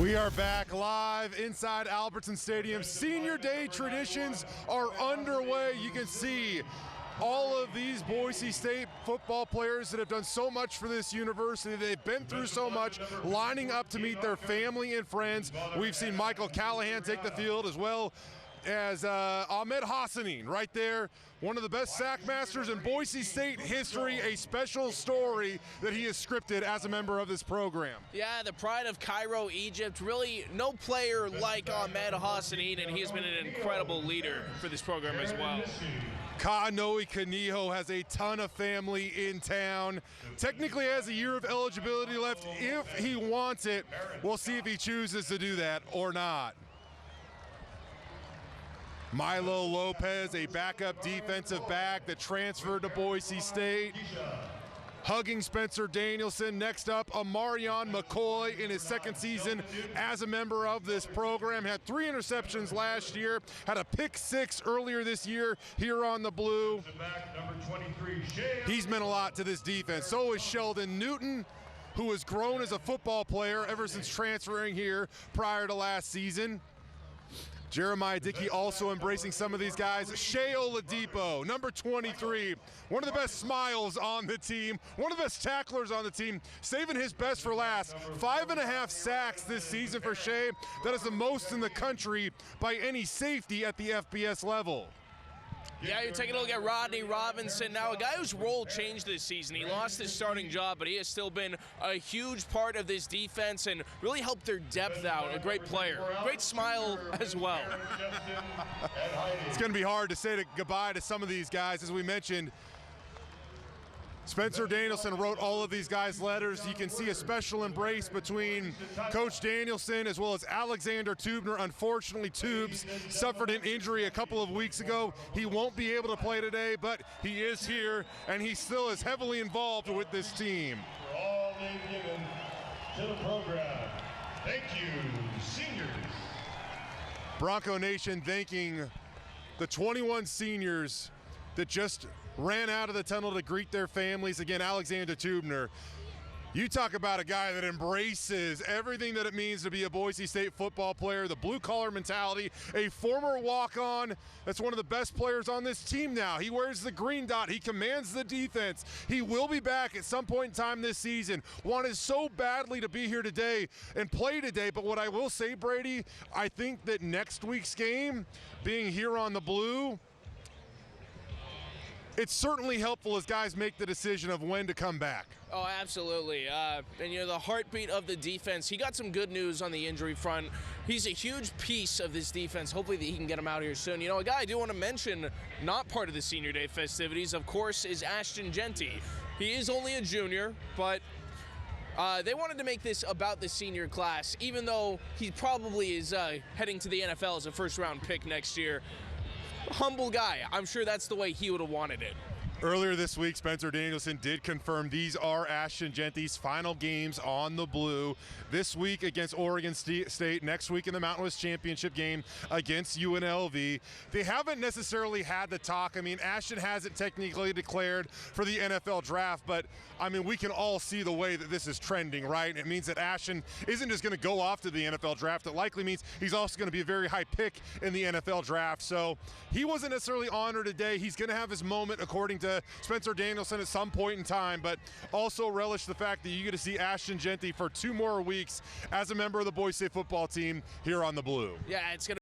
We are back live inside Albertson Stadium. Senior Day traditions are underway. You can see all of these Boise State football players that have done so much for this university. They've been through so much, lining up to meet their family and friends. We've seen Michael Callahan take the field, as well as Ahmed Hassanin right there, one of the best sack masters in Boise State history, a special story that he has scripted as a member of this program. Yeah, the pride of Cairo, Egypt. Really no player like Ahmed Hassanin, and he has been an incredible leader for this program as well. Ka'anoi Kaniho has a ton of family in town. Technically has a year of eligibility left if he wants it. We'll see if he chooses to do that or not. Milo Lopez, a backup defensive back that transferred to Boise State. Hugging Spencer Danielson. Next up, Amarion McCoy in his second season as a member of this program. Had 3 interceptions last year. Had a pick 6 earlier this year here on the blue. He's meant a lot to this defense. So is Sheldon Newton, who has grown as a football player ever since transferring here prior to last season. Jeremiah Dickey also embracing some of these guys. Shea Oladipo, number 23, one of the best smiles on the team, one of the best tacklers on the team, saving his best for last. 5.5 sacks this season for Shea. That is the most in the country by any safety at the FBS level. Yeah, you're taking a look at Rodney Robinson now, a guy whose role changed this season. He lost his starting job, but he has still been a huge part of this defense and really helped their depth out. A great player, great smile as well. It's going to be hard to say goodbye to some of these guys. As we mentioned, Spencer Danielson wrote all of these guys letters. You can see a special embrace between Coach Danielson as well as Alexander Tubner. Unfortunately, Tubes suffered an injury a couple of weeks ago. He won't be able to play today, but he is here, and he still is heavily involved with this team. For all they've given to the program. Thank you, seniors. Bronco Nation thanking the 21 seniors that just ran out of the tunnel to greet their families. Again, Alexander Tubner. You talk about a guy that embraces everything that it means to be a Boise State football player, the blue-collar mentality, a former walk-on that's one of the best players on this team now. He wears the green dot. He commands the defense. He will be back at some point in time this season. Wanted so badly to be here today and play today, but what I will say, Brady, I think that next week's game, being here on the blue, it's certainly helpful as guys make the decision of when to come back. Oh, absolutely. And, you know, the heartbeat of the defense, he got some good news on the injury front. He's a huge piece of this defense. Hopefully that he can get him out here soon. You know, a guy I do want to mention, not part of the Senior Day festivities, of course, is Ashton Jeanty. He is only a junior, but they wanted to make this about the senior class, even though he probably is heading to the NFL as a first-round pick next year. Humble guy. I'm sure that's the way he would have wanted it. Earlier this week, Spencer Danielson did confirm these are Ashton Jeanty's final games on the blue. This week against Oregon State, next week in the Mountain West Championship game against UNLV. They haven't necessarily had the talk. I mean, Ashton hasn't technically declared for the NFL draft, but I mean, we can all see the way that this is trending, right? It means that Ashton isn't just going to go off to the NFL draft. It likely means he's also going to be a very high pick in the NFL draft. So he wasn't necessarily honored today. He's going to have his moment, according to Spencer Danielson, at some point in time, but also relish the fact that you get to see Ashton Jeanty for 2 more weeks as a member of the Boise State football team here on the blue. Yeah, it's going to